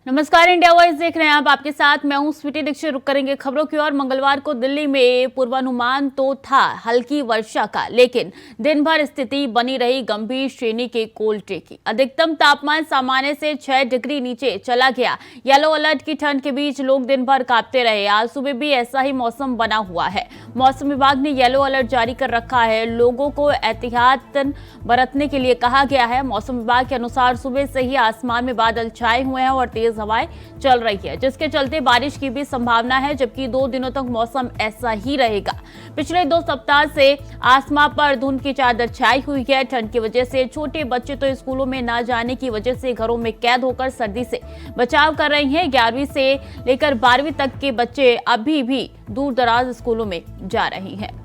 नमस्कार, India voice देख रहे हैं आप। आपके साथ मैं हूं स्वीटी दीक्षित। रुक करेंगे खबरों की ओर। मंगलवार को दिल्ली में पूर्वानुमान तो था हल्की वर्षा का, लेकिन दिन भर स्थिति बनी रही गंभीर श्रेणी के कोल्ड डे की। अधिकतम तापमान सामान्य से 6 डिग्री नीचे चला गया। येलो अलर्ट की ठंड के बीच लोग दिन भर कांपते रहे। आज सुबह भी ऐसा ही मौसम बना हुआ है। मौसम विभाग ने येलो अलर्ट जारी कर रखा है। लोगों को एहतियात बरतने के लिए कहा गया है। मौसम विभाग के अनुसार सुबह से ही आसमान में बादल छाए हुए हैं और तेज हवाएं चल रही है, जिसके चलते बारिश की भी संभावना है, जबकि 2 दिनों तक मौसम ऐसा ही रहेगा। पिछले 2 सप्ताह से आसमान पर धुंध की चादर छाई हुई है। ठंड की वजह से छोटे बच्चे तो स्कूलों में ना जाने की वजह से घरों में कैद होकर सर्दी से बचाव कर रहे हैं। 11वीं से लेकर 12वीं तक के बच्चे अभी भी दूर दराज स्कूलों में जा रहे हैं।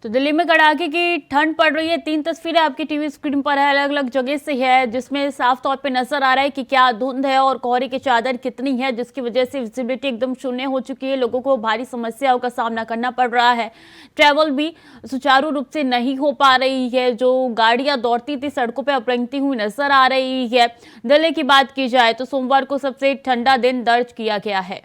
तो दिल्ली में कड़ाके की ठंड पड़ रही है। 3 तस्वीरें आपकी टीवी स्क्रीन पर है, अलग अलग जगह से है, जिसमें साफ तौर पे नजर आ रहा है कि क्या धुंध है और कोहरे की चादर कितनी है, जिसकी वजह से विजिबिलिटी एकदम शून्य हो चुकी है। लोगों को भारी समस्याओं का सामना करना पड़ रहा है। ट्रैवल भी सुचारू रूप से नहीं हो पा रही है। जो गाड़ियां दौड़ती थी सड़कों पर अब रेंगती हुई नजर आ रही है। दिल्ली की बात की जाए तो सोमवार को सबसे ठंडा दिन दर्ज किया गया है।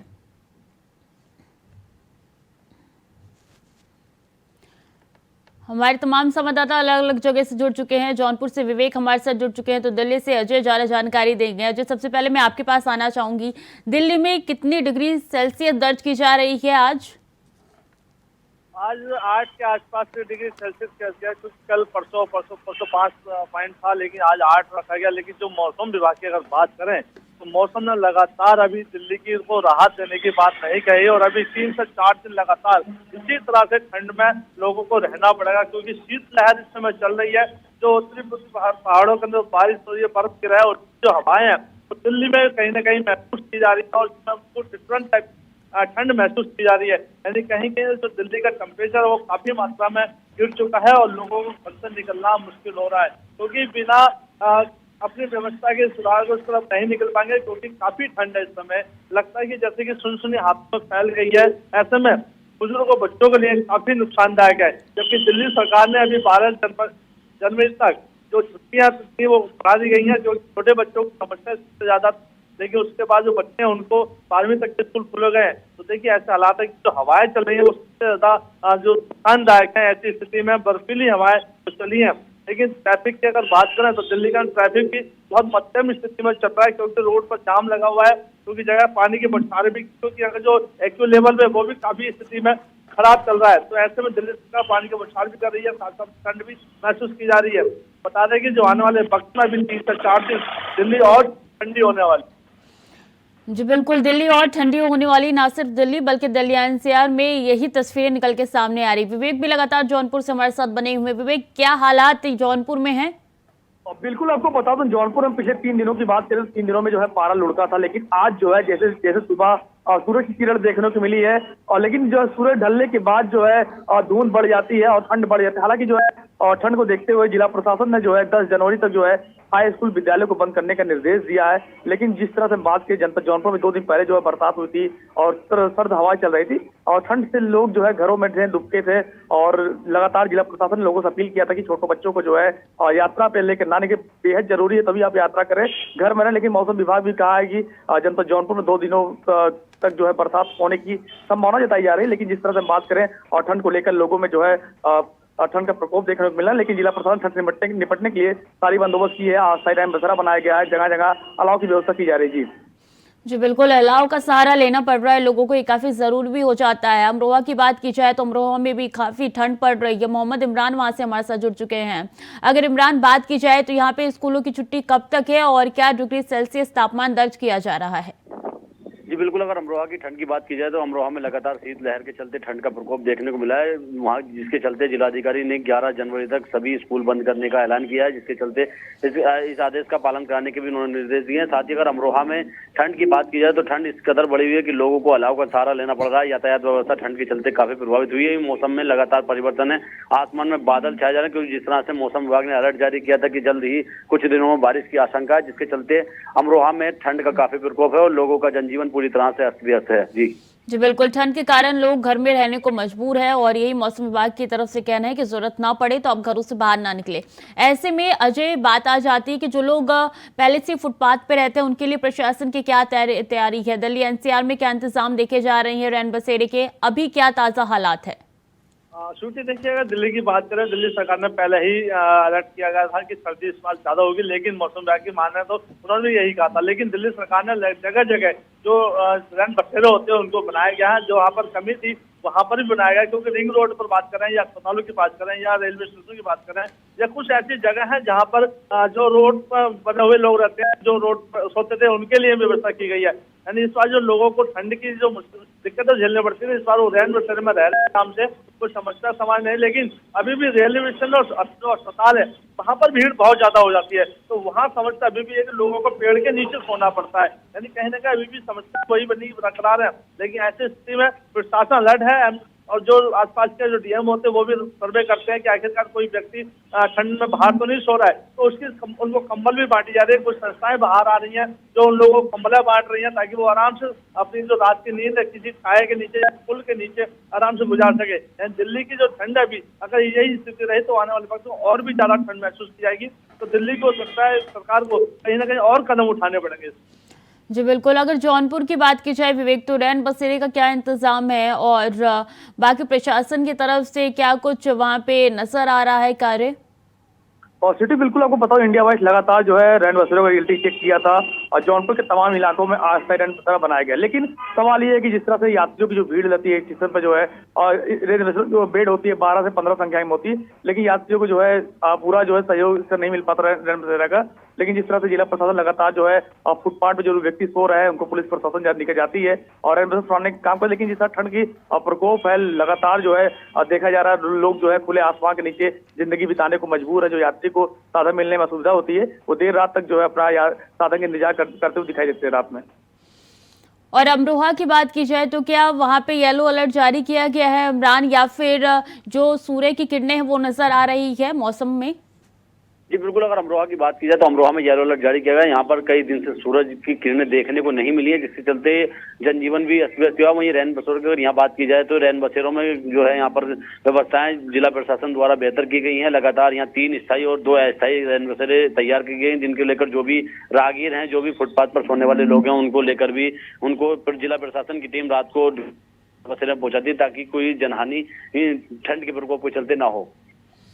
हमारे तमाम संवाददाता अलग अलग जगह से जुड़ चुके हैं। जौनपुर से विवेक हमारे साथ जुड़ चुके हैं, तो दिल्ली से अजय ज्यादा जानकारी देंगे। अजय, सबसे पहले मैं आपके पास आना चाहूंगी, दिल्ली में कितनी डिग्री सेल्सियस दर्ज की जा रही है आज? आज 8 के आसपास डिग्री सेल्सियस किया गया, क्योंकि कल परसों 5 पॉइंट था, लेकिन आज 8 रखा गया। लेकिन जो मौसम विभाग की अगर बात करें तो मौसम ने लगातार अभी दिल्ली की को राहत देने की बात नहीं कही, और अभी 3 से 4 दिन लगातार इसी तरह से ठंड में लोगों को रहना पड़ेगा, क्योंकि शीतलहर इस समय चल रही है। जो उत्तरी पहाड़ों के अंदर बारिश हो रही है, बर्फ गिरा है, और जो हवाएं हैं तो दिल्ली में कहीं ना कहीं महसूस की जा रही है, और कुछ डिफरेंट टाइप ठंड महसूस की जा रही है। यानी कहीं कहीं जो दिल्ली का टेम्परेचर है वो काफी मात्रा में गिर चुका है, और लोगों को घर से निकलना मुश्किल हो रहा है, क्योंकि बिना अपनी व्यवस्था के सुधार को उस तरफ नहीं निकल पाएंगे, क्योंकि काफी ठंड है। इस समय लगता है कि जैसे कि सुनसुनी हाथों में फैल गई है। ऐसे में बुजुर्गों बच्चों के लिए काफी नुकसानदायक है, जबकि दिल्ली सरकार ने अभी 12 जनवरी तक जो छुट्टियां थी वो बढ़ा दी गई हैं, जो छोटे बच्चों की समस्या सबसे ज्यादा। लेकिन उसके बाद जो बच्चे हैं उनको 12वीं तक के स्कूल खुले गए। तो देखिए ऐसे हालात है कि जो हवाएं चल रही है वो सबसे ज्यादा जो नुकसानदायक है। ऐसी स्थिति में बर्फीली हवाएं तो चली हैं। लेकिन ट्रैफिक की अगर बात करें तो दिल्ली का ट्रैफिक भी बहुत मध्यम स्थिति में चल रहा है, क्योंकि रोड पर जाम लगा हुआ है, क्योंकि जगह पानी के बौछारें भी, क्योंकि अगर जो एक्यू लेवल पे वो भी काफी स्थिति में खराब चल रहा है। तो ऐसे में दिल्ली सरकार पानी के बौछार भी कर रही है, साथ साथ ठंड भी महसूस की जा रही है। बता दें कि जो आने वाले वक्त में भी 3 से 4 दिन दिल्ली और ठंडी होने वाली। जी बिल्कुल, दिल्ली और ठंडी होने वाली। ना सिर्फ दिल्ली बल्कि दिल्ली एनसीआर में यही तस्वीरें निकल के सामने आ रही। विवेक भी लगातार जौनपुर से हमारे साथ बने हुए। विवेक, क्या हालात जौनपुर में हैं? बिल्कुल, आपको बता दूं, जौनपुर में पिछले 3 दिनों की बात करें तो 3 दिनों में जो है पारा लुढ़का था, लेकिन आज जो है जैसे जैसे सुबह सूरज की किरण देखने को मिली है, और लेकिन जो सूरज ढलने के बाद जो है धुंध बढ़ जाती है और ठंड बढ़ जाती है। हालांकि जो है और ठंड को देखते हुए जिला प्रशासन ने जो है 10 जनवरी तक जो है हाई स्कूल विद्यालय को बंद करने का निर्देश दिया है। लेकिन जिस तरह से बात की जनपद जौनपुर में 2 दिन पहले जो है बरसात हुई थी और सर्द हवाएं चल रही थी, और ठंड से लोग जो है घरों में थे, दुबके थे, और लगातार जिला प्रशासन ने लोगों से अपील किया था कि छोटे बच्चों को जो है यात्रा पे लेकर ना के बेहद जरूरी है, तभी आप यात्रा करें, घर में रहें। लेकिन मौसम विभाग भी कहा है कि जनपद जौनपुर में 2 दिनों तक जो है बरसात होने की संभावना जताई जा रही है। लेकिन जिस तरह से बात करें और ठंड को लेकर लोगों में जो है ठंड का प्रकोप देखने को मिला, लेकिन जिला प्रशासन ठंड से निपटने के लिए सारी बंदोबस्त की है। अस्थायी टाइम बसेरा बनाया गया है, जगह जगह अलाव की व्यवस्था की जा रही है। जी बिल्कुल, अलाव का सहारा लेना पड़ रहा है लोगों को, ये काफी जरूरी भी हो जाता है। अमरोहा की बात की जाए तो अमरोहा में भी काफी ठंड पड़ रही है। मोहम्मद इमरान वहां से हमारे साथ जुड़ चुके हैं। अगर इमरान, बात की जाए तो यहाँ पे स्कूलों की छुट्टी कब तक है और क्या डिग्री सेल्सियस तापमान दर्ज किया जा रहा है? जी बिल्कुल, अगर अमरोहा की ठंड की बात की जाए तो अमरोहा में लगातार शीतलहर के चलते ठंड का प्रकोप देखने को मिला है वहां, जिसके चलते जिलाधिकारी ने 11 जनवरी तक सभी स्कूल बंद करने का ऐलान किया है, जिसके चलते इस आदेश का पालन कराने के भी उन्होंने निर्देश दिए हैं। साथ ही अगर अमरोहा में ठंड की बात की जाए तो ठंड इस कदर बढ़ी हुई है कि लोगों को अलाव का सहारा लेना पड़ रहा है। यातायात व्यवस्था ठंड के चलते काफी प्रभावित हुई है। मौसम में लगातार परिवर्तन है, आसमान में बादल छाए जा रहे हैं, क्योंकि जिस तरह से मौसम विभाग ने अलर्ट जारी किया था कि जल्द ही कुछ दिनों में बारिश की आशंका है, जिसके चलते अमरोहा में ठंड का काफी प्रकोप है और लोगों का जनजीवन पूरी तरह से अस्त व्यस्त है। जी बिल्कुल, ठंड के कारण लोग घर में रहने को मजबूर है और यही मौसम विभाग की तरफ से कहना है कि जरूरत ना पड़े तो आप घरों से बाहर ना निकले। ऐसे में अजय, बात आ जाती है कि जो लोग पहले से फुटपाथ पे रहते हैं उनके लिए प्रशासन की क्या तैयारी है? दिल्ली एनसीआर में क्या इंतजाम देखे जा रहे हैं रैन बसेरे के? अभी क्या ताजा हालात है? श्रुति, देखिए, अगर दिल्ली की बात करें, दिल्ली सरकार ने पहले ही अलर्ट किया गया था कि सर्दी इस बार ज्यादा होगी, लेकिन मौसम विभाग की मानना है तो उन्होंने यही कहा था। लेकिन दिल्ली सरकार ने जगह जगह जो रैन बसेरे होते हैं उनको बनाया गया है। जो वहाँ पर कमी थी वहां पर भी बनाया गया, क्योंकि रिंग रोड पर बात करें या अस्पतालों की बात करें या रेलवे स्टेशन की बात करें या कुछ ऐसी जगह है जहां पर जो रोड पर बने हुए लोग रहते हैं, जो रोड पर सोते थे, उनके लिए व्यवस्था की गई है। यानी इस बार जो लोगों को ठंड की जो दिक्कतें झेलनी पड़ती है, इस बार वो रैन बसेरे में रह रहे हैं आराम से, कोई समस्या समाज नहीं। लेकिन अभी भी रेलवे स्टेशन और जो अस्पताल है वहां पर भीड़ बहुत ज्यादा हो जाती है, तो वहाँ समस्या अभी भी है कि लोगों को पेड़ के नीचे सोना पड़ता है। यानी कहीं ना कहीं अभी भी समस्या वही बनी बरकरार है। लेकिन ऐसी स्थिति में प्रशासन अलर्ट है और जो आसपास के जो डीएम होते हैं वो भी सर्वे करते हैं कि आखिरकार कोई व्यक्ति ठंड में बाहर तो नहीं सो रहा है, तो उनको कंबल भी बांटी जा रही है। कुछ संस्थाएं बाहर आ रही हैं जो उन लोगों को कंबलें बांट रही हैं ताकि वो आराम से अपनी जो रात की नींद है किसी छाया के नीचे या पुल के नीचे आराम से गुजार सके। दिल्ली की जो ठंड है अभी, अगर यही स्थिति रही तो आने वाले वक्त में और भी ज्यादा ठंड महसूस की जाएगी। तो दिल्ली को लगता है सरकार को कहीं ना कहीं और कदम उठाने पड़ेंगे। जी बिल्कुल, अगर जौनपुर की बात की जाए विवेक, तो रैन बसेरे का क्या इंतजाम है और बाकी प्रशासन की तरफ से क्या कुछ वहां पे नजर आ रहा है कार्य? और सिटी, बिल्कुल आपको पता हो, इंडिया वाइज लगातार जो है रैन बसेरों का रियलिटी चेक किया था और जौनपुर के तमाम इलाकों में अस्थायी रैन बसेरा बनाया गया। लेकिन सवाल ये है कि जिस तरह से यात्रियों की जो भीड़ रहती है स्टेशन पर जो है, और रैन बसेरों जो बेड होती है 12 से 15 संख्या में होती है, लेकिन यात्रियों को जो है पूरा जो है सहयोग से नहीं मिल पाता रैन बसेरा का। लेकिन जिस तरह से जिला प्रशासन लगातार जो है फुटपाथ पे जो व्यक्ति सो रहे हैं उनको पुलिस प्रशासन लेकर जाती है और रैन बसेरा छुड़ाने का काम कर। लेकिन जिस तरह ठंड की प्रकोप है लगातार जो है देखा जा रहा है, लोग जो है खुले आसमान के नीचे जिंदगी बिताने को मजबूर है। जो यात्री को साधन मिलने में असुविधा होती है वो देर रात तक जो है अपना साधन का इंतजार करते हुए दिखाई देते हैं रात में। और अमरोहा की बात की जाए तो क्या वहां पे येलो अलर्ट जारी किया गया है इमरान, या फिर जो सूर्य की किरणें हैं वो नजर आ रही है मौसम में? जी बिल्कुल, अगर अमरोहा की बात की जाए तो अमरोहा में येलो अलर्ट जारी किया गया। यहाँ पर कई दिन से सूरज की किरणें देखने को नहीं मिली है, जिसके चलते जनजीवन भी अस्त व्यस्त हुआ। वहीं रैन बसेरों की अगर यहाँ बात की जाए तो रैन बसेरों में जो है यहाँ पर व्यवस्थाएं जिला प्रशासन द्वारा बेहतर की गई हैं। लगातार यहाँ 3 स्थायी और 2 अस्थायी रैन बसेरे तैयार की गई हैं, जिनके लेकर जो भी राहगीर हैं, जो भी फुटपाथ पर सोने वाले लोग हैं, उनको लेकर भी उनको जिला प्रशासन की टीम रात को बसेरे पहुंचाती है ताकि कोई जनहानि ठंड के प्रकोप के चलते ना हो।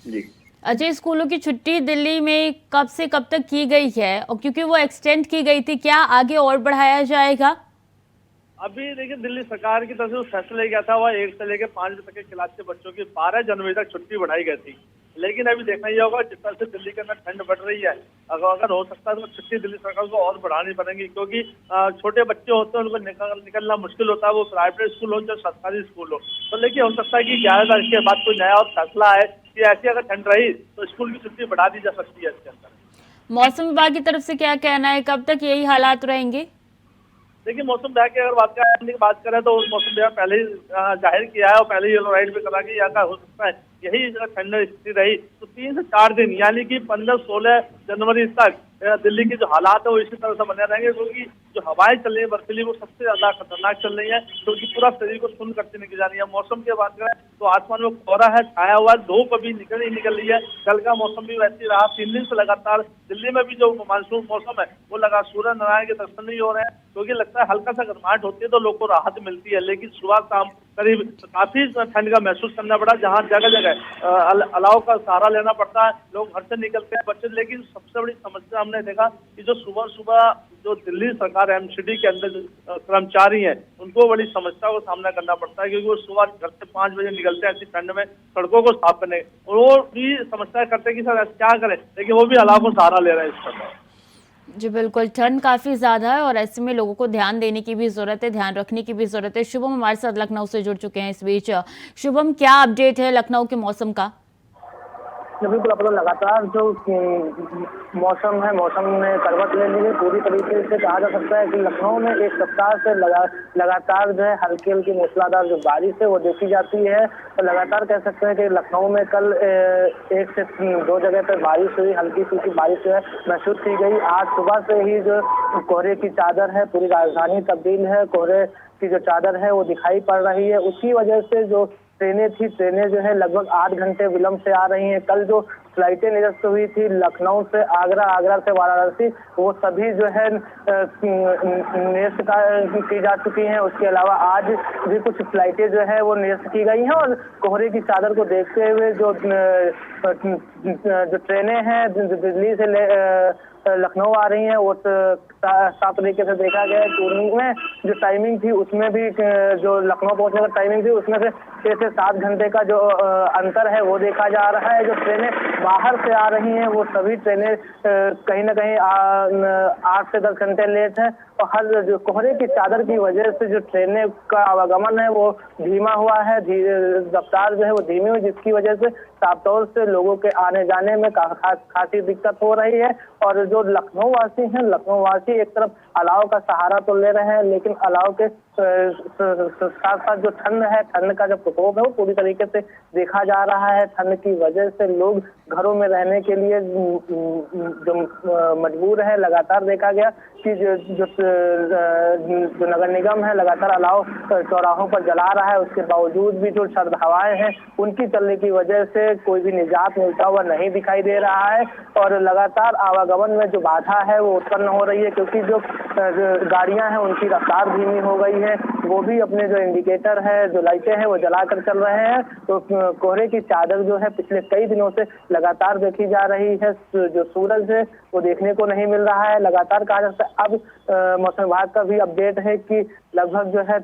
जी अजय, स्कूलों की छुट्टी दिल्ली में कब से कब तक की गई है, और क्योंकि वो एक्सटेंड की गई थी, क्या आगे और बढ़ाया जाएगा? अभी देखिए, दिल्ली सरकार की तरफ से फैसला लिया गया था वह 1 से लेकर 5 बजे तक के क्लास के बच्चों की 12 जनवरी तक छुट्टी बढ़ाई गई थी। लेकिन अभी देखना ही होगा जिस तरह से दिल्ली के अंदर ठंड बढ़ रही है, अगर हो सकता है तो छुट्टी दिल्ली सरकार को और बढ़ानी पड़ेगी, क्योंकि छोटे बच्चे होते हैं उनको निकलना मुश्किल होता है, वो प्राइवेट स्कूल हो चाहे सरकारी स्कूल हो। तो लेकिन हो सकता है कि 11 तारीख के बाद कोई नया और फैसला है कि ऐसी अगर ठंड रही तो स्कूल की छुट्टी बढ़ा दी जा सकती है इसके अंदर। मौसम विभाग की तरफ से क्या कहना है, कब तक यही हालात रहेंगे? देखिए, मौसम विभाग की अगर बात करें तो मौसम विभाग पहले ही जाहिर किया है और पहले ही येलो अलर्ट भी करा कि अगर हो सकता है यही अगर ठंड स्थिति रही तो 3 से 4 दिन यानी कि 15-16 जनवरी तक दिल्ली के जो हालात है वो इसी तरह से बने रहेंगे, क्योंकि जो हवाएं चल रही है बर्फीली वो सबसे ज्यादा खतरनाक चल रही है, क्योंकि पूरा शरीर को सुन्न करती निकल जा रही है। मौसम की बात करें तो आसमान में कोहरा है, छाया हुआ है, धूप अभी निकल रही है। कल का मौसम भी वैसे रहा, 3 दिन से लगातार दिल्ली में भी जो मानसून मौसम है वो लगा सूर्य नारायण के दर्शन नहीं हो रहे हैं, क्योंकि लगता है हल्का सा गर्माहट होती है तो लोग को राहत मिलती है। लेकिन सुबह शाम करीब काफी ठंड का महसूस करना पड़ा, जहाँ जगह जगह अलाव का सहारा लेना पड़ता है, लोग घर से निकलते हैं बच्चे। लेकिन सबसे बड़ी समस्या हमने देखा कि जो सुबह सुबह जो दिल्ली सरकार एमसीडी के अंदर कर्मचारी हैं उनको बड़ी समस्या को सामना करना पड़ता है, क्योंकि वो सुबह घर से 5 बजे निकलते हैं ऐसी ठंड में सड़कों को साफ करने, और वो भी समस्या करते हैं कि सर क्या करें, लेकिन वो भी अलाव को सहारा ले रहे हैं इस समय। जी बिल्कुल, ठंड काफ़ी ज़्यादा है और ऐसे में लोगों को ध्यान देने की भी ज़रूरत है, ध्यान रखने की भी ज़रूरत है। शुभम हमारे साथ लखनऊ से जुड़ चुके हैं इस बीच। शुभम, क्या अपडेट है लखनऊ के मौसम का? जी बिल्कुल, अपना लगातार जो मौसम है, मौसम ने करवट ले ली है। पूरी तरीके से कहा जा सकता है कि लखनऊ में एक सप्ताह से लगातार जो है हल्की हल्की मूसलाधार जो बारिश है वो देखी जाती है। तो लगातार कह सकते हैं कि लखनऊ में कल 1 से 2 जगह पर बारिश हुई, हल्की फुल्की बारिश जो है महसूस की गई। आज सुबह से ही जो कोहरे की चादर है, पूरी राजधानी तब्दील है, कोहरे की जो चादर है वो दिखाई पड़ रही है। उसकी वजह से जो ट्रेनें जो है लगभग 8 घंटे विलंब से आ रही हैं। कल जो फ्लाइटें निरस्त हुई थी लखनऊ से आगरा, आगरा से वाराणसी, वो सभी जो है निरस्त की जा चुकी हैं। उसके अलावा आज भी कुछ फ्लाइटें जो है वो निरस्त की गई हैं और कोहरे की चादर को देखते हुए जो ट्रेनें हैं दिल्ली से लखनऊ आ रही हैं वो साफ तरीके से देखा गया है। टूरिंग में जो टाइमिंग थी उसमें भी जो लखनऊ पहुंचने का टाइमिंग थी उसमें से 6 से 7 घंटे का जो अंतर है वो देखा जा रहा है। जो ट्रेनें बाहर से आ रही हैं वो सभी ट्रेनें कहीं ना कहीं 8 से 10 घंटे लेट है और हर जो कोहरे की चादर की वजह से जो ट्रेनें का आवागमन है वो धीमा हुआ है, रफ्तार जो है वो धीमी हुई, जिसकी वजह से साफ तौर से लोगों के आने जाने में खासी दिक्कत हो रही है। और जो लखनऊ वासी हैं, लखनऊ वासी एक तरफ अलाव का सहारा तो ले रहे हैं, लेकिन अलाव के साथ साथ जो ठंड है, ठंड का जो प्रकोप है वो पूरी तरीके से देखा जा रहा है। ठंड की वजह से लोग घरों में रहने के लिए जो मजबूर है। लगातार देखा गया कि जो नगर निगम है लगातार अलाव चौराहों पर जला रहा है, उसके बावजूद भी जो सर्द हवाएं हैं उनकी चलने की वजह से कोई भी निजात मिलता हुआ नहीं दिखाई दे रहा है और लगातार आवागमन में जो बाधा है वो उत्पन्न हो रही है, क्योंकि जो गाड़ियां हैं उनकी रफ्तार धीमी हो गई है। वो भी अपने जो इंडिकेटर है, जो लाइटें हैं वो जलाकर चल रहे हैं। तो कोहरे की चादर जो है पिछले कई दिनों से लगातार देखी जा रही है। जो सूरज है वो देखने को नहीं मिल रहा है। लगातार कहा जा सकता है अब मौसम विभाग का भी अपडेट है कि लगभग जो है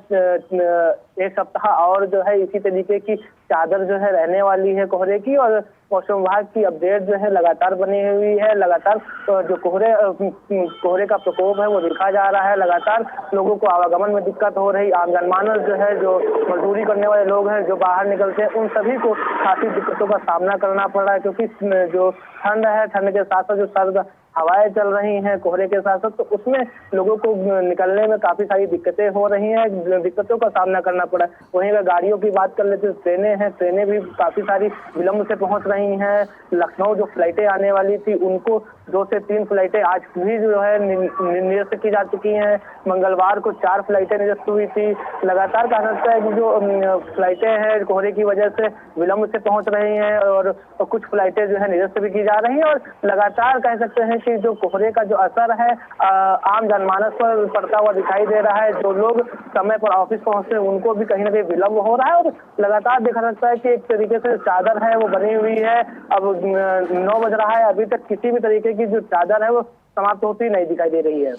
1 सप्ताह और जो है इसी तरीके की चादर जो है रहने वाली है कोहरे की। और मौसम विभाग की अपडेट जो है लगातार बनी हुई है। लगातार जो कोहरे का प्रकोप है वो दिखा जा रहा है। लगातार लोगों को आवागमन में दिक्कत हो रही, आम जनमानस जो है, जो मजदूरी करने वाले लोग हैं, जो बाहर निकलते हैं, उन सभी को काफी दिक्कतों का सामना करना पड़ रहा है, क्योंकि जो ठंड है, ठंड के साथ साथ जो सर्द हवाएं चल रही हैं कोहरे के साथ साथ, तो उसमें लोगों को निकलने में काफी सारी दिक्कतें हो रही हैं, दिक्कतों का सामना करना पड़ा। वहीं अगर गाड़ियों की बात कर लेते हैं, ट्रेनें हैं, ट्रेनें भी काफी सारी विलंब से पहुंच रही हैं। लखनऊ जो फ्लाइटें आने वाली थी उनको 2 से 3 फ्लाइटें आज भी जो है निरस्त की जा चुकी हैं। मंगलवार को 4 फ्लाइटें निरस्त हुई थी। लगातार कहा सकता है कि जो फ्लाइटें हैं कोहरे की वजह से विलंब से पहुंच रही हैं और कुछ फ्लाइटें जो है निरस्त भी की जा रही हैं। और लगातार कह सकते हैं कि जो कोहरे का जो असर है आम जनमानस पर पड़ता हुआ दिखाई दे रहा है। जो लोग समय पर ऑफिस पहुंचते हैं उनको भी कहीं ना कहीं विलंब हो रहा है और लगातार देखा सकता है कि एक तरीके से चादर है वो बनी हुई है। अब 9 बज रहा है, अभी तक किसी भी तरीके की जो चादर है वो समाप्त होती नहीं दिखाई दे रही है।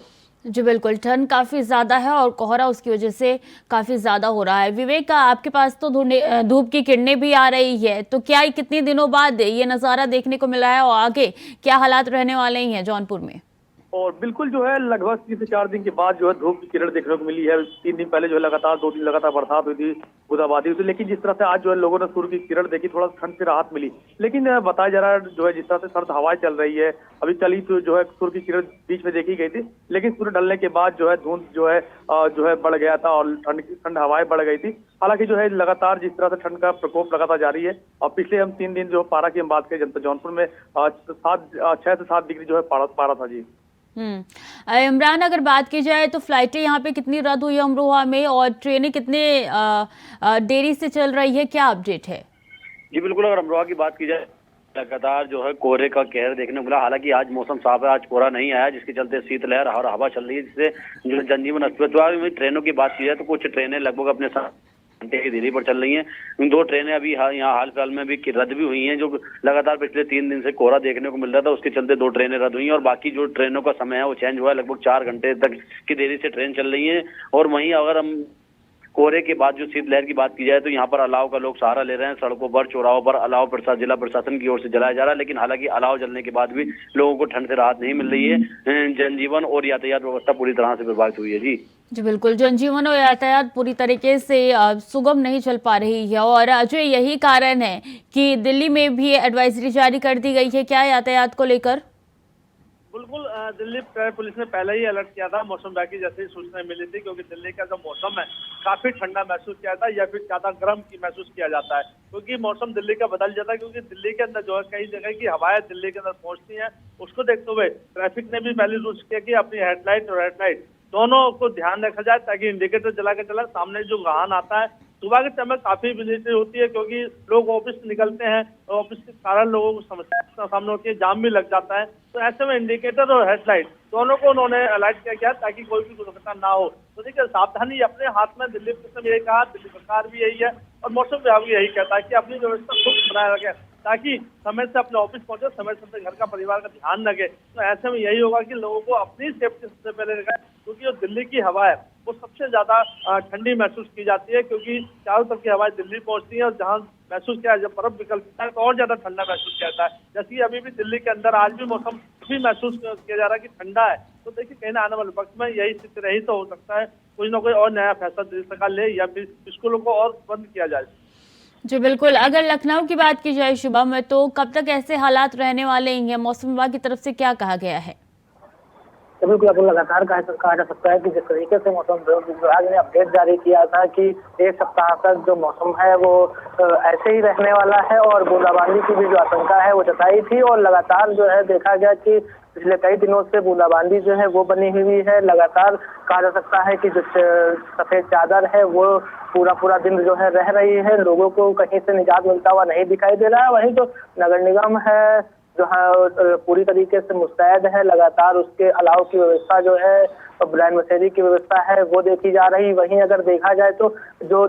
जी बिल्कुल, ठंड काफ़ी ज़्यादा है और कोहरा उसकी वजह से काफ़ी ज़्यादा हो रहा है। विवेक, आपके पास तो धूप की किरणें भी आ रही है, तो क्या कितने दिनों बाद ये नज़ारा देखने को मिला है और आगे क्या हालात रहने वाले हैं जौनपुर में? और बिल्कुल जो है लगभग 3 से 4 दिन के बाद जो है धूप की किरण देखने को मिली है। 3 दिन पहले जो है लगातार 2 दिन लगातार बरसात हुई थी, बूंदाबांदी हुई थी, लेकिन जिस तरह से आज जो है लोगों ने सूर्य की किरण देखी, थोड़ा ठंड से राहत मिली। लेकिन बताया जा रहा है जो है जिस तरह से सर्द हवाएं चल रही है, अभी कल ही तो जो है सूर्य की किरण बीच में देखी गई थी, लेकिन सूर्य ढलने के बाद जो है धुंध जो है बढ़ गया था और ठंड हवाएं बढ़ गई थी। हालांकि जो है लगातार जिस तरह से ठंड का प्रकोप लगातार जारी है और पिछले हम 3 दिन जो पारा की हम बात करें जौनपुर में 6 से 7 डिग्री जो है पारा था जी। इमरान, अगर बात की जाए तो फ्लाइटें यहाँ पे कितनी रद्द हुई है अमरोहा में और ट्रेनें कितने देरी से चल रही है, क्या अपडेट है? जी बिल्कुल, अगर अमरोहा की बात की जाए लगातार जो है कोहरे का कहर देखने को मिला। हालांकि आज मौसम साफ है, आज कोहरा नहीं आया, जिसके चलते शीतलहर और हवा चल रही है, जिससे जो जनजीवन अस्त हुआ है। ट्रेनों की बात की जाए तो कुछ ट्रेनें लगभग अपने घंटे की देरी पर चल रही हैं। 2 ट्रेनें अभी यहाँ हाल फिलहाल में भी रद्द भी हुई हैं, जो लगातार पिछले 3 दिन से कोहरा देखने को मिल रहा था, उसके चलते 2 ट्रेनें रद्द हुई हैं और बाकी जो ट्रेनों का समय है वो चेंज हुआ है। लगभग 4 घंटे तक की देरी से ट्रेन चल रही है। और वहीं अगर हम कोहरे के बाद जो शीतलहर की बात की जाए तो यहाँ पर अलाव का लोग सहारा ले रहे हैं। सड़कों पर, चौराहों पर अलाव जिला प्रशासन की ओर से जलाया जा रहा है, लेकिन हालांकि अलाव जलने के बाद भी लोगों को ठंड से राहत नहीं मिल रही है। जनजीवन और यातायात व्यवस्था पूरी तरह से प्रभावित हुई है। जी बिल्कुल, जनजीवन और यातायात पूरी तरीके से सुगम नहीं चल पा रही है। और अजय, यही कारण है कि दिल्ली में भी एडवाइजरी जारी कर दी गई है क्या यातायात को लेकर? बिल्कुल, दिल्ली पुलिस ने पहले ही अलर्ट किया था मौसम विभाग की जैसे ही सूचना मिली थी, क्योंकि दिल्ली का जो मौसम है काफी ठंडा महसूस किया जाता है या फिर ज्यादा गर्म की महसूस किया जाता है, क्योंकि मौसम दिल्ली का बदल जाता है। क्योंकि दिल्ली के अंदर जो है कई जगह की हवाएं दिल्ली के अंदर पहुंचती हैं, उसको देखते हुए ट्रैफिक ने भी पहले रूल्स किया कि अपनी हेडलाइट और रेडलाइट दोनों को ध्यान रखा जाए, ताकि इंडिकेटर जला के चला। सामने जो वाहन आता है सुबह के समय काफी विजिट होती है, क्योंकि लोग ऑफिस निकलते हैं और ऑफिस के कारण लोगों को समस्या का सामना होती है, जाम भी लग जाता है। तो ऐसे में इंडिकेटर और हेडलाइट दोनों को उन्होंने अलर्ट किया गया ताकि कोई भी दुर्घटना ना हो। तो देखिए, सावधानी अपने हाथ में, दिल्ली पुलिस ने यही कहा, दिल्ली सरकार भी यही है और मौसम विभाग भी यही कहता है कि अपनी व्यवस्था खुद बनाए रखें, ताकि समय से अपने ऑफिस पहुंचे, समय से अपने घर का, परिवार का ध्यान रखे। तो ऐसे में यही होगा कि लोगों को अपनी सेफ्टी सबसे पहले रखें, क्योंकि जो दिल्ली की हवा है वो सबसे ज्यादा ठंडी महसूस की जाती है, क्योंकि चारों तरफ की हवाएं दिल्ली पहुंचती है और जहां महसूस किया, जब बर्फ निकलता है तो और ज्यादा ठंडा महसूस किया जाता है। जैसे कि अभी भी दिल्ली के अंदर आज भी मौसम भी महसूस किया जा रहा है कि ठंडा है। तो देखिए, कहीं ना आने वाले वक्त में यही स्थिति रही तो हो सकता है कोई ना कोई और नया फैसला दिल्ली सरकार ले या फिर स्कूलों को और बंद किया जाए। जी बिल्कुल, अगर लखनऊ की बात की जाए शुभम में, तो कब तक ऐसे हालात रहने वाले हैं? मौसम विभाग की तरफ से क्या कहा गया है? तो बिल्कुल आपको लगातार कहा जा सकता है कि जिस तरीके से मौसम विभाग ने अपडेट जारी किया था कि एक सप्ताह तक जो मौसम है वो ऐसे ही रहने वाला है और बूंदाबांदी की भी जो आशंका है वो जताई थी। और लगातार जो है देखा गया कि पिछले कई दिनों से बूंदाबांदी जो है वो बनी हुई है। लगातार कहा जा सकता है कि जो सफेद चादर है वो पूरा दिन जो है रह रही है, लोगों को कहीं से निजात मिलता हुआ नहीं दिखाई दे रहा है। वहीं जो नगर निगम है जो है पूरी तरीके से मुस्तैद है, लगातार उसके अलाव की व्यवस्था जो है, ब्रांड मशेरी की व्यवस्था है वो देखी जा रही। वहीं अगर देखा जाए तो जो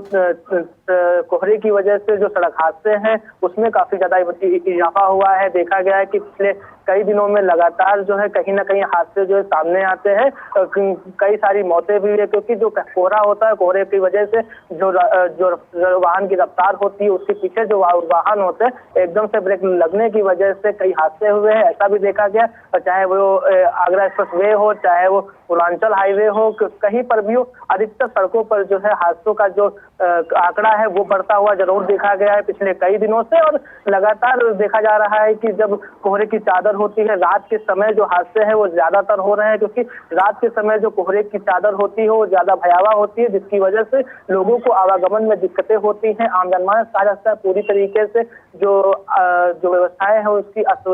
कोहरे की वजह से जो सड़क हादसे हैं उसमें काफी ज्यादा इजाफा हुआ है। देखा गया है कि पिछले कई दिनों में लगातार जो है कहीं ना कहीं हादसे जो है सामने आते हैं, कई सारी मौतें भी है, क्योंकि जो कोहरा होता है, कोहरे की वजह से जो वाहन की रफ्तार होती है उसके पीछे जो वाहन होते हैं एकदम से ब्रेक लगने की वजह से कई हादसे हुए हैं, ऐसा भी देखा गया। चाहे वो आगरा एक्सप्रेस वे हो, चाहे वो पूर्वांचल हाईवे हो, कहीं पर भी हो, अधिकतर सड़कों पर जो है हादसों का जो आंकड़ा है वो बढ़ता हुआ जरूर देखा गया है पिछले कई दिनों से। और लगातार देखा जा रहा है कि जब कोहरे की चादर होती है, रात के समय जो हादसे हैं वो ज्यादातर हो रहे हैं, क्योंकि रात के समय जो कोहरे की चादर होती है वो ज्यादा भयावह होती है, जिसकी वजह से लोगों को आवागमन में दिक्कतें होती हैं। आम जनमानस कहा जाता है पूरी तरीके से जो व्यवस्थाएं हैं उसकी अस्त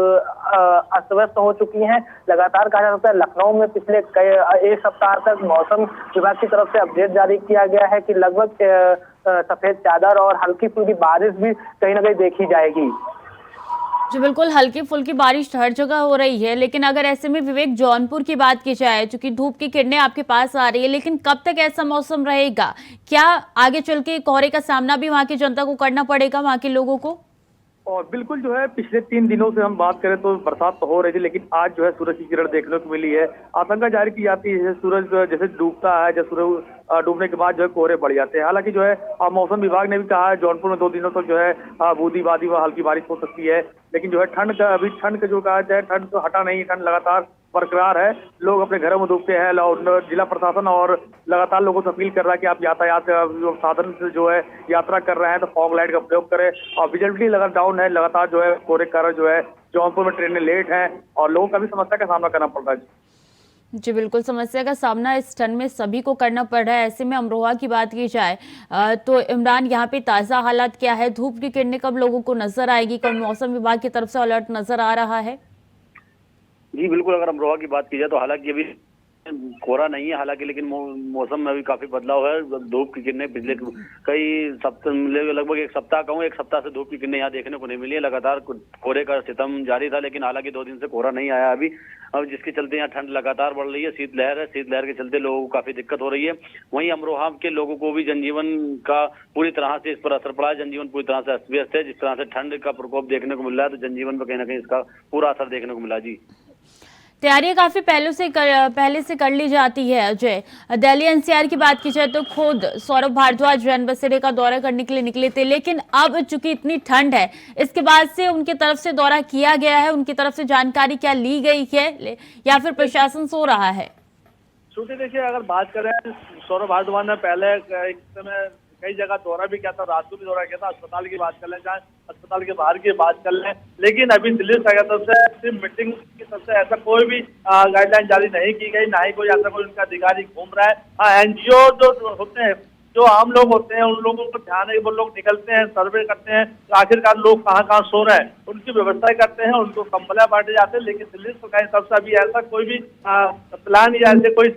व्यस्त हो चुकी हैं। लगातार कहा जा सकता है लखनऊ में पिछले एक सप्ताह तक मौसम विभाग की तरफ से अपडेट जारी किया गया है कि लगभग सफेद चादर और हल्की फुल्की बारिश भी कहीं ना कहीं देखी जाएगी। जी बिल्कुल, हल्की फुल्की बारिश हर जगह हो रही है, लेकिन अगर ऐसे में विवेक जौनपुर की बात की जाए, चूंकि धूप की किरणें आपके पास आ रही है, लेकिन कब तक ऐसा मौसम रहेगा? क्या आगे चल के कोहरे का सामना भी वहां की जनता को करना पड़ेगा, वहां के लोगों को? और बिल्कुल जो है पिछले 3 दिनों से हम बात करें तो बरसात तो हो रही थी, लेकिन आज जो है सूरज की किरण देखने को मिली है। आशंका जारी की जाती है सूरज जैसे डूबता है, जैसे सूरज डूबने के बाद जो है कोहरे बढ़ जाते हैं। हालांकि जो है मौसम विभाग ने भी कहा है जौनपुर में 2 दिनों तक जो है बूंदीबांदी व हल्की बारिश हो सकती है, लेकिन जो है ठंड का जो कहा जाए, ठंड तो हटा नहीं, ठंड लगातार बरकरार है। लोग अपने घरों में डूबते हैं। जिला प्रशासन और लगातार लोगों से अपील कर रहा है कि आप यातायात साधन से जो है यात्रा कर रहे हैं तो फॉग लाइट का प्रयोग करें। और विजिबिलिटी लगातार डाउन है, लगातार जो है कोहरे के कारण जो है जौनपुर में ट्रेनें लेट हैं और लोगों का भी समस्या का सामना करना पड़ रहा है। जी बिल्कुल, समस्या का सामना इस ठंड में सभी को करना पड़ रहा है। ऐसे में अमरोहा की बात की जाए तो इमरान, यहाँ पे ताज़ा हालात क्या है? धूप की किरणें कब लोगों को नजर आएगी? कब मौसम विभाग की तरफ से अलर्ट नजर आ रहा है? जी बिल्कुल, अगर अमरोहा की बात की जाए तो हालांकि अभी कोहरा नहीं है हालांकि, लेकिन मौसम में भी काफी बदलाव है। धूप की किरणें पिछले कई सप्ताह, लगभग एक सप्ताह से धूप की किरणें यहाँ देखने को नहीं मिली है। लगातार कोहरे का सितम जारी था, लेकिन हालांकि 2 दिन से कोहरा नहीं आया अभी, अब जिसके चलते यहाँ ठंड लगातार बढ़ रही है। शीतलहर के चलते लोगों को काफी दिक्कत हो रही है। वहीं अमरोहा के लोगों को भी जनजीवन का पूरी तरह से इस पर असर पड़ा है। जनजीवन पूरी तरह से अस्त व्यस्त है। जिस तरह से ठंड का प्रकोप देखने को मिल रहा है तो जनजीवन पर कहीं ना कहीं इसका पूरा असर देखने को मिला। जी तैयारियां काफी पहले से कर ली जाती है। अजय, दिल्ली एनसीआर की बात की जाए तो खुद सौरभ भारद्वाज रैन बसेरे का दौरा करने के लिए निकले थे, लेकिन अब चूंकि इतनी ठंड है, इसके बाद से उनकी तरफ से दौरा किया गया है, उनकी तरफ से जानकारी क्या ली गई है या फिर प्रशासन सो रहा है? छुट्टी देखिए, अगर बात करें सौरभ भारद्वाज ने पहले एक समय कई जगह दौरा भी किया था, रात को भी दौरा किया था, अस्पताल की बात कर लें, चाहे अस्पताल के बाहर की बात कर लें, लेकिन अभी दिल्ली सरकार की तरफ से सिर्फ मीटिंग की तरफ से ऐसा कोई भी गाइडलाइन जारी नहीं की गई, ना ही कोई ऐसा कोई उनका अधिकारी घूम रहा है। हाँ, एनजीओ जो होते हैं, जो आम लोग होते हैं, उन लोगों को ध्यान है, वो लोग निकलते हैं, सर्वे करते हैं आखिरकार लोग कहाँ कहाँ सो रहे हैं, उनकी व्यवस्था करते हैं, उनको कंबल बांटे जाते हैं। लेकिन दिल्ली सरकार की तरफ से अभी ऐसा कोई भी प्लान या ऐसे कोई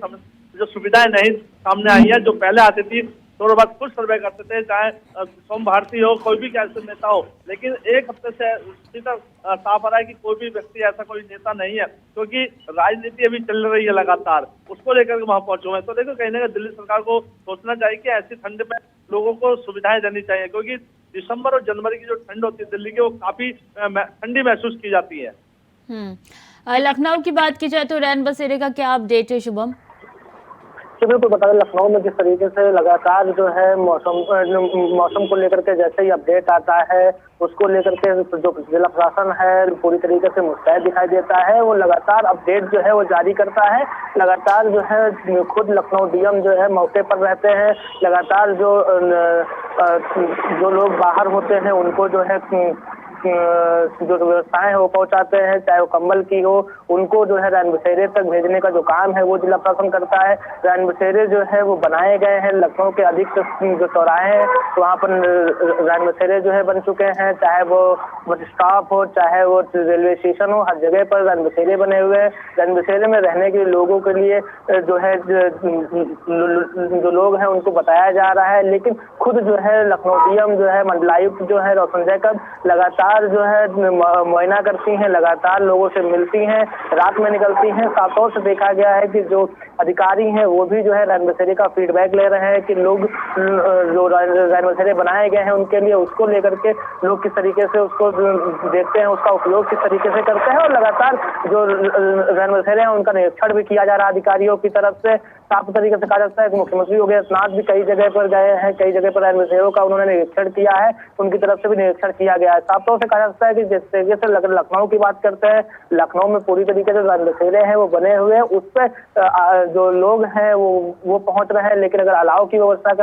जो सुविधाएं नहीं सामने आई है। जो पहले आती थी थोड़ा बहुत कुछ सर्वे करते थे, चाहे सोम भारती हो, कोई भी कैसे नेता हो, लेकिन एक हफ्ते से सीधा साफ आ रहा है कि कोई भी व्यक्ति ऐसा कोई नेता नहीं है, क्योंकि राजनीति अभी चल रही है लगातार, उसको लेकर के वहां पहुंचे हुए हैं। तो देखो, कहीं ना कहीं दिल्ली सरकार को सोचना चाहिए कि ऐसी ठंड में लोगों को सुविधाएं देनी चाहिए, क्योंकि दिसंबर और जनवरी की जो ठंड होती है दिल्ली की, वो काफी ठंडी महसूस की जाती है। लखनऊ की बात की जाए तो रैन बसेरे का क्या अपडेट है शुभम? बिल्कुल बता दें, लखनऊ में जिस तरीके से लगातार जो है मौसम को लेकर के जैसे ही अपडेट आता है, उसको लेकर के जो जिला प्रशासन है पूरी तरीके से मुस्तैद दिखाई देता है। वो लगातार अपडेट जो है वो जारी करता है। लगातार जो है खुद लखनऊ डीएम जो है मौके पर रहते हैं। लगातार जो लोग बाहर होते हैं उनको जो है जो व्यवस्थाएं हैं वो पहुंचाते हैं, चाहे वो कंबल की हो, उनको जो है रैन बसेरे तक भेजने का जो काम है वो जिला प्रशासन करता है। रैन बसेरे जो है वो बनाए गए हैं, लखनऊ के अधिक जो चौराहे हैं तो वहाँ पर रैन बसेरे जो है बन चुके हैं, चाहे वो बस स्टॉप हो, चाहे वो रेलवे स्टेशन हो, हर जगह पर रैन बसेरे बने हुए हैं। रैन बसेरे में रहने के लोगों के लिए जो है जो लोग हैं उनको बताया जा रहा है, लेकिन खुद जो है लखनऊ डीएम जो है मंडलायुक्त जो है रोशन जैकब लगातार जो है मुआयना करती हैं, लगातार लोगों से मिलती हैं, रात में निकलती हैं। साफ तौर से देखा गया है कि जो अधिकारी हैं वो भी जो है रैन बसेरे का फीडबैक ले रहे हैं कि लोग जो रैन बसेरे बनाए गए हैं उनके लिए, उसको लेकर के लोग किस तरीके से उसको देखते हैं, उसका उपयोग किस तरीके से करते हैं। और लगातार जो रैन बसेरे हैं उनका निरीक्षण भी किया जा रहा है अधिकारियों की तरफ से। साफ तरीके से कहा जाता है कि मुख्यमंत्री योगी आदित्यनाथ भी कई जगह पर गए हैं, कई जगह पर रैन बसेरों का उन्होंने निरीक्षण किया है, उनकी तरफ से भी निरीक्षण किया गया है। साफ तौर से कहा जाता है कि जिस तरीके से लखनऊ की बात करते हैं, लखनऊ में पूरी तरीके से रैन बसेरे हैं वो बने हुए हैं, उस पर जो लोग हैं वो पहुंच रहे हैं। लेकिन अगर अलाव की व्यवस्था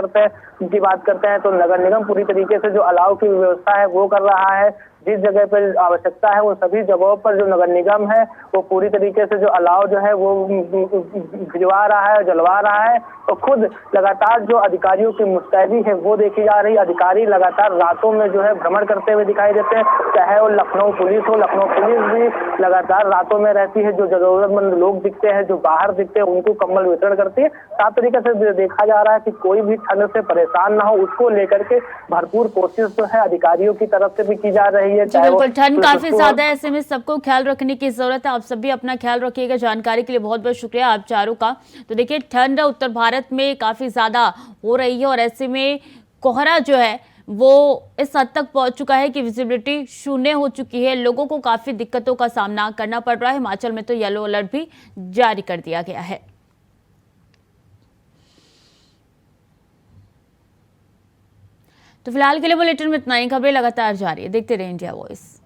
की बात करते हैं तो नगर निगम पूरी तरीके से जो अलाव की व्यवस्था है वो कर रहा है। जिस जगह पर आवश्यकता है वो सभी जगहों पर जो नगर निगम है वो पूरी तरीके से जो अलाव जो है वो भिजवा रहा है, जलवा रहा है। तो खुद लगातार जो अधिकारियों की मुस्तैदी है वो देखी जा रही है। अधिकारी लगातार रातों में जो है भ्रमण करते हुए दिखाई देते हैं, चाहे वो लखनऊ पुलिस हो, लखनऊ पुलिस भी लगातार रातों में रहती है। जो जरूरतमंद लोग दिखते हैं, जो बाहर दिखते हैं, उनको कंबल वितरण करती है। साफ तरीके से देखा जा रहा है कि कोई भी ठंड से परेशान ना हो, उसको लेकर के भरपूर कोशिश जो है अधिकारियों की तरफ से भी की जा रही है। बिल्कुल, ठंड काफी ज्यादा है, ऐसे में सबको ख्याल रखने की जरूरत है। आप सभी अपना ख्याल रखिएगा। जानकारी के लिए बहुत बहुत शुक्रिया आप चारों का। तो देखिए, ठंड उत्तर भारत में काफी ज्यादा हो रही है और ऐसे में कोहरा जो है वो इस हद तक पहुंच चुका है कि विजिबिलिटी शून्य हो चुकी है। लोगों को काफी दिक्कतों का सामना करना पड़ रहा है। हिमाचल में तो येलो अलर्ट भी जारी कर दिया गया है। तो फिलहाल के लिए बुलेटिन में इतना ही। खबरें लगातार जारी है, देखते रहिए इंडिया वॉइस।